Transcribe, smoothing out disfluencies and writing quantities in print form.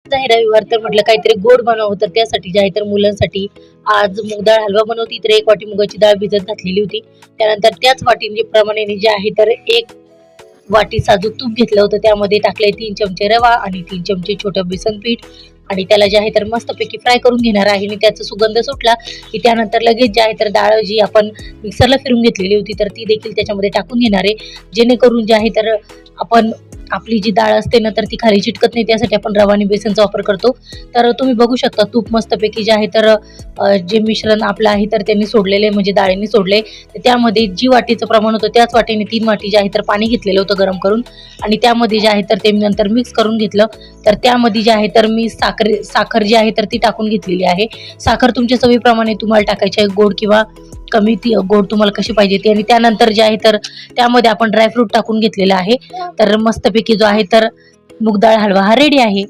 आहे रविवार तर म्हटलं काहीतरी गोड बनवावं, तर त्यासाठी जे आहे तर मुलांसाठी आज मूग डाळ हलवा बनवती. तर 1 वाटी मुगाची डाळ भिजत घातलेली होती. त्यानंतर त्याच वाटीने प्रमाणाने जे आहे तर 1 वाटी साजूक तूप घेतलं होतं. त्यामध्ये टाकले 3 चमचे रवा आणि 3 चमचे छोटं बेसन पीठ आणि त्याला जे आहे तर मस्तपैकी फ्राय करून घेणार आहे. आणि त्याचा सुगंध सुटला की त्यानंतर लगेच जे आहे तर डाळ जी आपण मिक्सरला फिरून घेतलेली होती तर ती देखील त्याच्यामध्ये टाकून घेणार आहे. जेणेकरून जे आहे तर आपण आपली जी डाळ असते ना तर ती खाली चिटकत नाही, त्यासाठी आपण रवा आणि बेसनचा वापर करतो. तर तुम्ही बघू शकता तूप मस्तपैकी जे आहे तर जे मिश्रण आपलं आहे तर त्यांनी सोडलेले म्हणजे डाळीने सोडले. तर त्यामध्ये जी वाटीचं प्रमाण होतं त्याच वाटीने 3 वाटी जे आहे तर पाणी घेतलेलं होतं गरम करून आणि त्यामध्ये जे आहे तर ते नंतर मिक्स करून घेतलं. तर त्यामध्ये जे आहे तर मी साखर जी आहे तर ती टाकून घेतलेली आहे. साखर तुमच्या चवीप्रमाणे तुम्हाला टाकायची आहे, गोड किंवा कमी ती गोड तुम्हाला कशी पाहिजे ती. आणि त्यानंतर जे आहे तर त्यामध्ये आपण ड्रायफ्रूट टाकून घेतलेलं आहे. तर मस्तपैकी जो आहे तर मूग डाळ हलवा हा रेडी आहे.